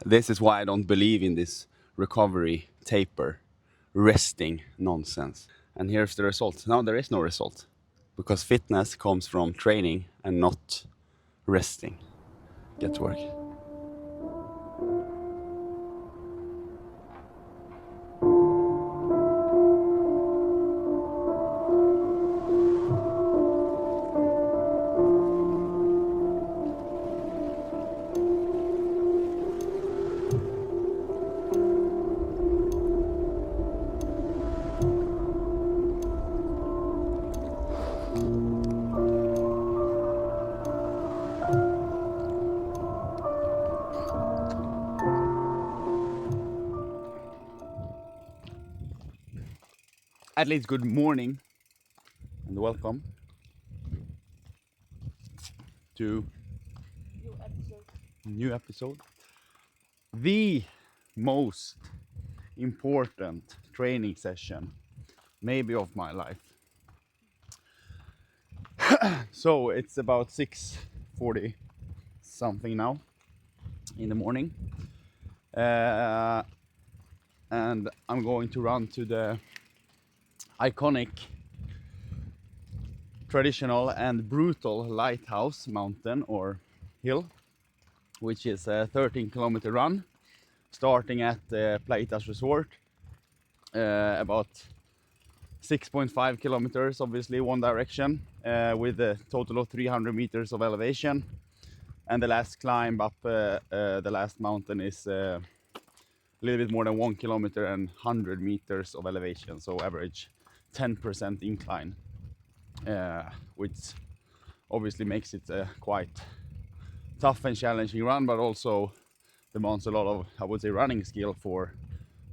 This is why I don't believe in this recovery, taper, resting nonsense. And here's the result. No, there is no result. Because fitness comes from training and not resting. Get to work. At least good morning and welcome to new episode. The most important training session maybe of my life. So it's about 6:40 something now in the morning, and I'm going to run to the iconic, traditional and brutal Lighthouse mountain or hill, which is a 13-kilometer run starting at the Lighthouse Resort, about 6.5 kilometers, obviously one direction, with a total of 300 meters of elevation. And the last climb up the last mountain is a little bit more than 1 kilometer and 100 meters of elevation, so average 10% incline, which obviously makes it a quite tough and challenging run, but also demands a lot of, I would say, running skill for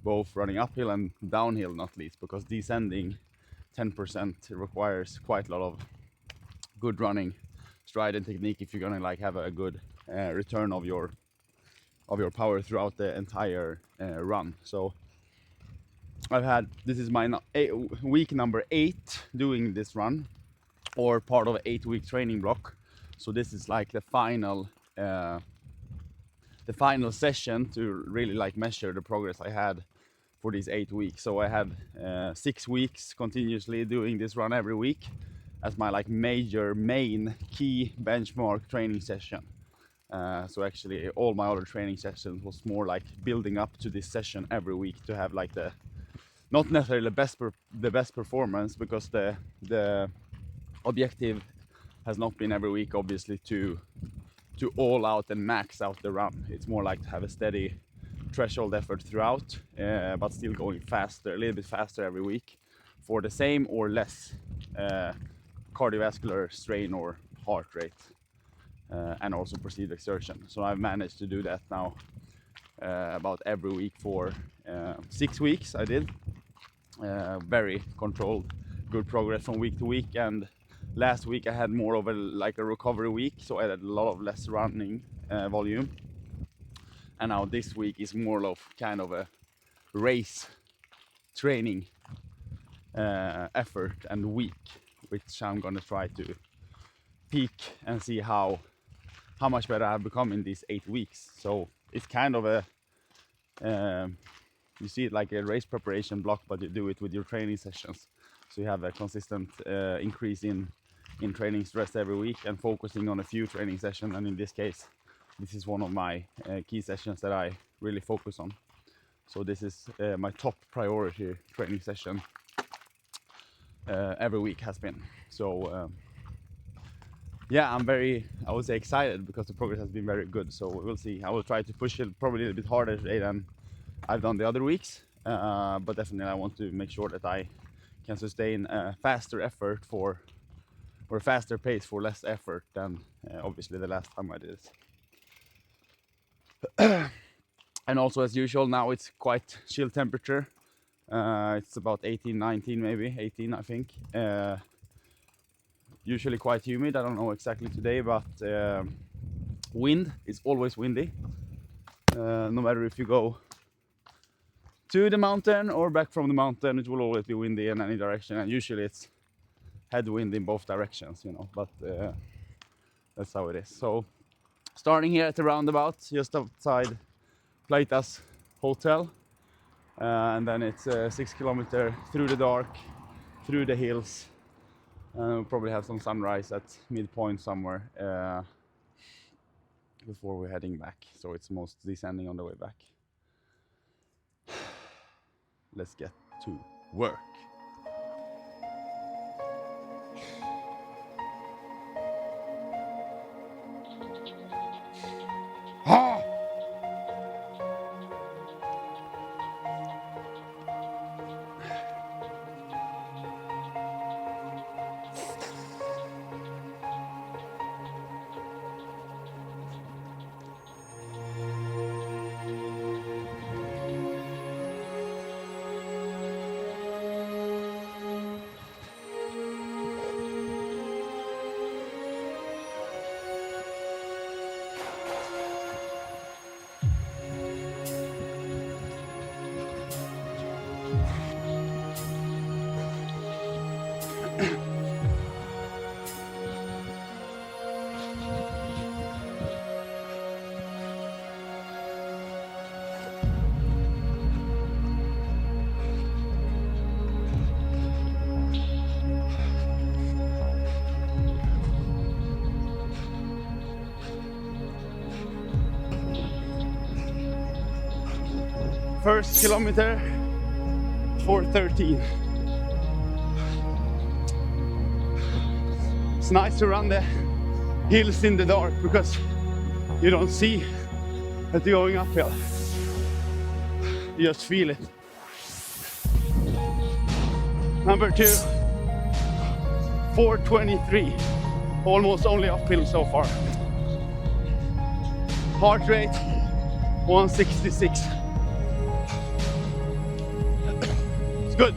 both running uphill and downhill, not least, because descending 10% requires quite a lot of good running stride and technique if you're gonna like have a good return of your power throughout the entire run. So this is my week number 8 doing this run, or part of an 8-week training block. So this is like the final session to really like measure the progress I had for these 8 weeks. So I had 6 weeks continuously doing this run every week as my like main key benchmark training session. So actually all my other training sessions was more like building up to this session every week to have like the not necessarily the best performance, because the objective has not been every week obviously to all out and max out the run. It's more like to have a steady threshold effort throughout, but still going faster, a little bit faster every week for the same or less cardiovascular strain or heart rate, and also perceived exertion. So I've managed to do that now about every week for 6 weeks. I did very controlled, good progress from week to week. And last week I had more of a recovery week, so I had a lot of less running volume. And now this week is more of kind of a race training effort and week, which I'm gonna try to peak and see how much better I've become in these 8 weeks. So it's kind of a you see it like a race preparation block, but you do it with your training sessions. So you have a consistent increase in training stress every week and focusing on a few training sessions. And in this case, this is one of my key sessions that I really focus on. So this is my top priority training session every week has been. So yeah, I'm very, I would say, excited because the progress has been very good. So we'll see. I will try to push it probably a little bit harder today than I've done the other weeks, but definitely I want to make sure that I can sustain a faster effort or a faster pace for less effort than obviously the last time I did it. And also, as usual, now it's quite chill temperature. It's about 18, 19 maybe, 18 I think. Usually quite humid, I don't know exactly today, but wind is always windy. No matter if you go to the mountain or back from the mountain, it will always be windy in any direction, and usually it's headwind in both directions, you know, but that's how it is. So starting here at the roundabout just outside Playtas hotel, and then it's 6 kilometers through the dark, through the hills. We'll probably have some sunrise at midpoint somewhere before we're heading back, so it's most descending on the way back. Let's get to work. Ah! First kilometer, 4:13. It's nice to run the hills in the dark because you don't see that you're going uphill. You just feel it. Number 2, 4:23. Almost only uphill so far. Heart rate, 166. Good.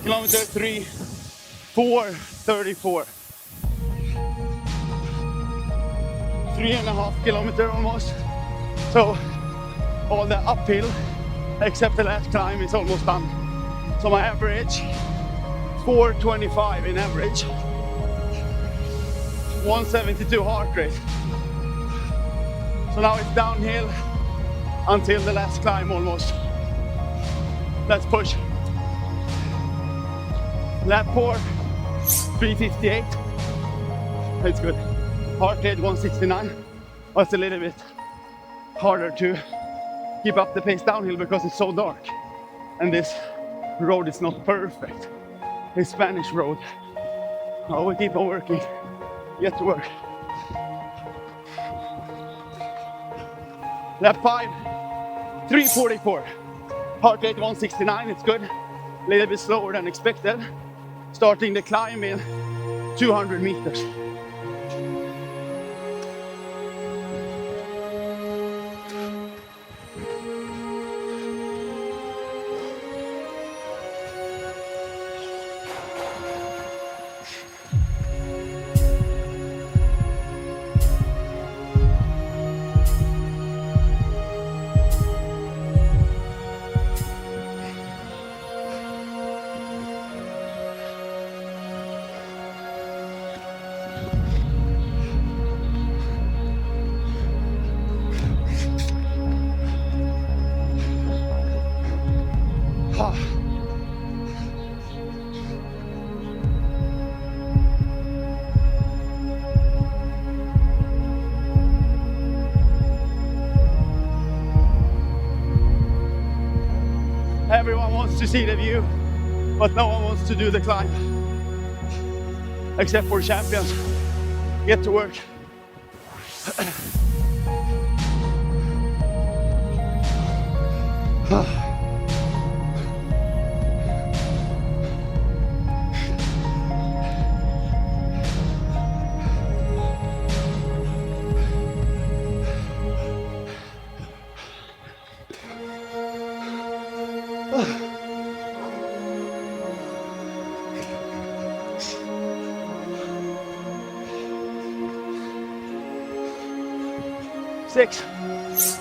Kilometer 3, 4:34. 3.5 kilometers almost. So all the uphill, except the last climb, is almost done. So my average, 4:25 in average. 172 heart rate. So now it's downhill until the last climb almost. Let's push. Lap 4, 3:58. It's good. Heart rate 169. But it's a little bit harder to keep up the pace downhill because it's so dark. And this road is not perfect. It's Spanish road. Oh, we keep on working. Get to work. Lap 5, 3:44. Heart rate 169. It's good. A little bit slower than expected. Starting the climb in 200 meters. Everyone wants to see the view, but no one wants to do the climb. Except for champions. Get to work. 6,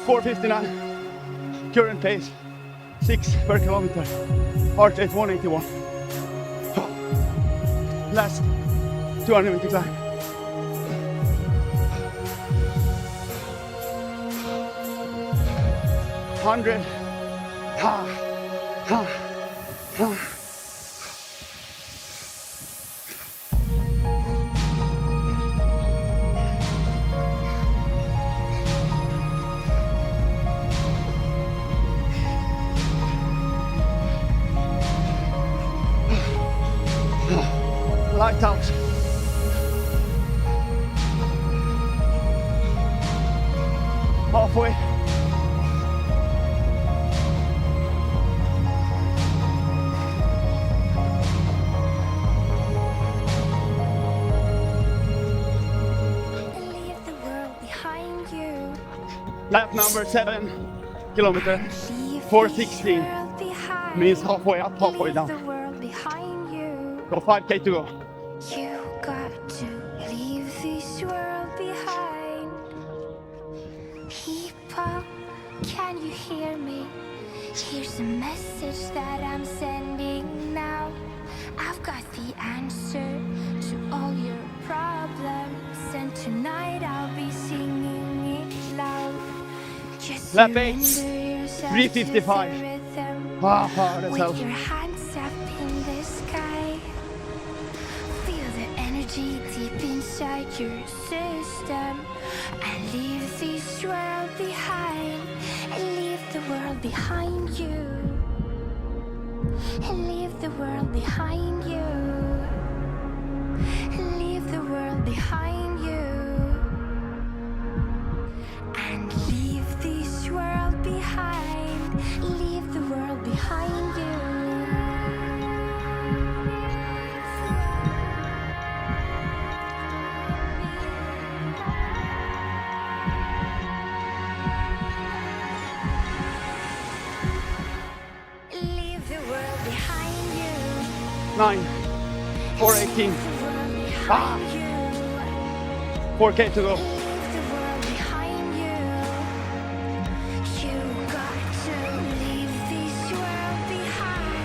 4:59. Current pace 6 per kilometer. Heart rate 181. Last 200 meter climb. 100. Lighthouse. Halfway. Leave the world behind you. Lap number 7 kilometer. Leave 4:16 this world behind. means halfway up, halfway Leave down. the world behind you. Got 5k to go. You got to leave this world behind. People, can you hear me? Here's a message that I'm sending now. I've got the answer to all your problems, and tonight I'll be singing it loud. Just Lap 8, surrender yourself 3:55. to the rhythm. That's With hell. your hands up in the sky, feel the energy deep inside your system, and leave this world behind, and leave the world behind you, and leave the world behind you, and leave the world behind you, and leave this world behind, leave the world behind you. Leave the world behind you. 9, 4:18, Leave the world behind you. 4k to go. Leave the world behind you. You got to leave this world behind.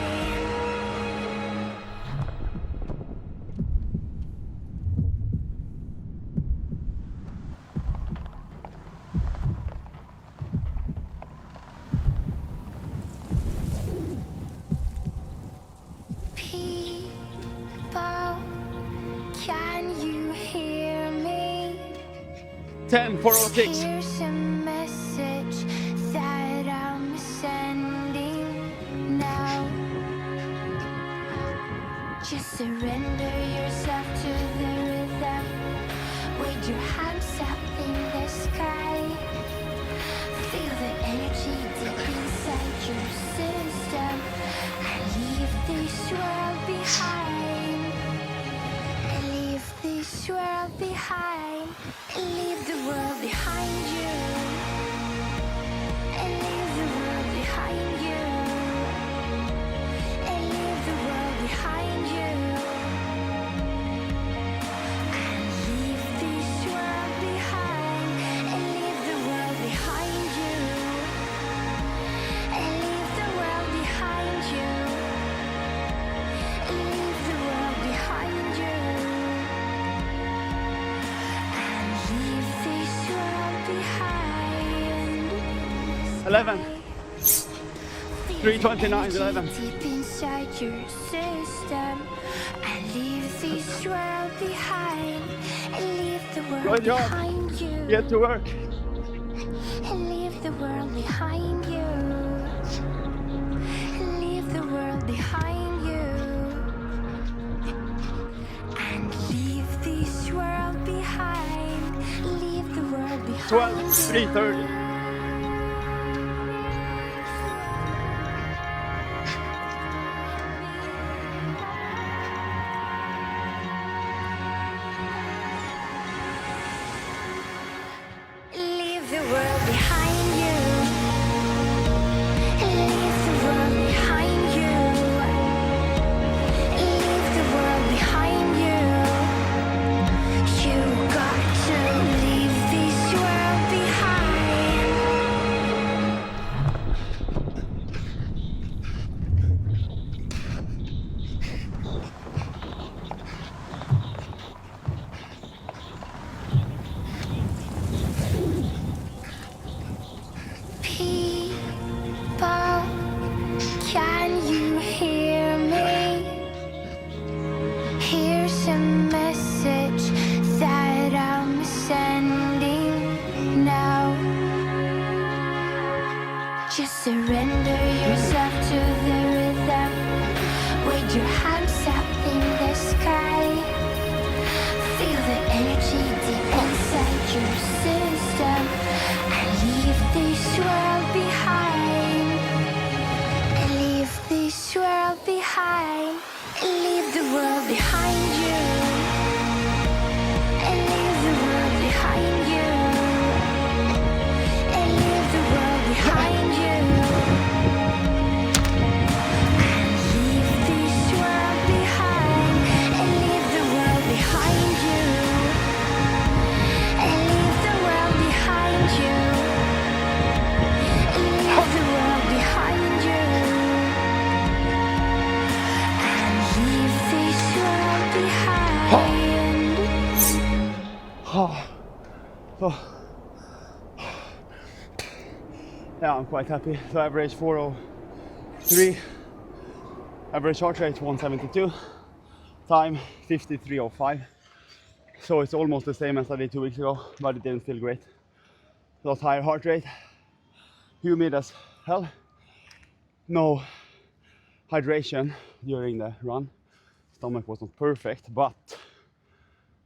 People, can you hear me? 10, 4:06. Here's a message that I'm sending now. Just surrender yourself to the rhythm. With your hands up in the sky, feel the energy deep inside your system, and leave this world behind. And leave this world behind. And leave the world behind you. And leave the world behind you. And leave the world behind you. And leave this world behind. And leave the world behind you. And leave the world behind you. And leave the world behind you. And leave this world behind. 11, 3:29, 11. Deep inside your system, and leave this world behind, and leave the world Good job. behind you, Get to work. and leave the world behind you, and leave the world behind you, and leave this world behind, leave the world behind 12, you. 3:30. Leave the world behind you. Leave the world behind you. Leave the world behind you. You got to leave this world behind. Surrender yourself to the rhythm. With your hands up in the sky. Feel the energy deep inside your system. And leave this world behind. And leave this world behind. And leave the world behind you. And leave the world behind you. And leave the world behind you. And leave this world behind. And leave the world behind you. And leave the world behind you. And leave the world behind you. And leave this world behind. Yeah, I'm quite happy. So average 4:03, average heart rate 172, time 53:05. So it's almost the same as I did 2 weeks ago, but it didn't feel great. A lot higher heart rate, humid as hell, no hydration during the run. Stomach was not perfect, but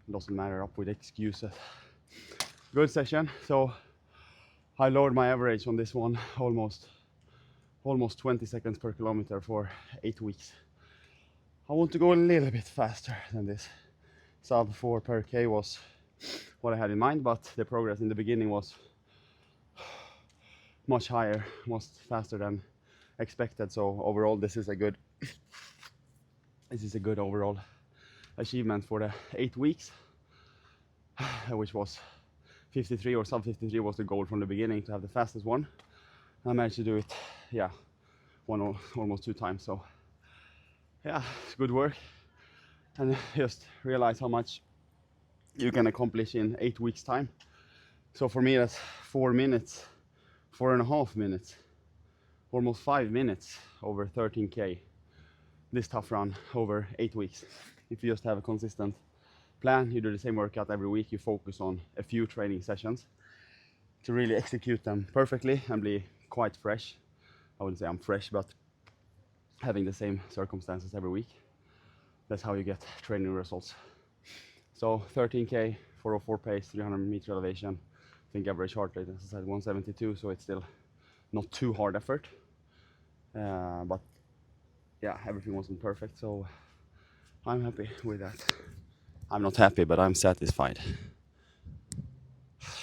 it doesn't matter, up with excuses. Good session. So I lowered my average on this one almost 20 seconds per kilometer for 8 weeks. I want to go a little bit faster than this. Sub 4 per K was what I had in mind, but the progress in the beginning was much higher, much faster than expected. So overall, this is a good overall achievement for the 8 weeks, which was 53 or sub 53 was the goal from the beginning, to have the fastest one. I managed to do it, yeah, almost 2 times. So yeah, it's good work, and just realize how much you can accomplish in 8 weeks time. So for me, that's 4.5 minutes, almost 5 minutes over 13K. This tough run over 8 weeks. If you just have a consistent plan, you do the same workout every week, you focus on a few training sessions to really execute them perfectly and be quite fresh. I wouldn't say I'm fresh, but having the same circumstances every week, that's how you get training results. So 13K, 4:04 pace, 300 meter elevation. I think average heart rate, as I said, 172, so it's still not too hard effort. But yeah, everything wasn't perfect, so I'm happy with that. I'm not happy, but I'm satisfied.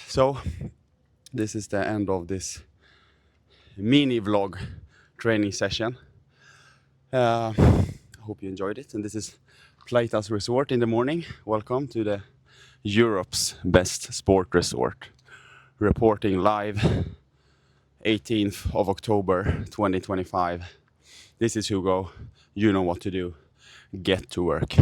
So this is the end of this mini vlog training session. I hope you enjoyed it. And this is Lighthouse Resort in the morning. Welcome to the Europe's best sport resort. Reporting live 18th of October 2025. This is Hugo. You know what to do. Get to work.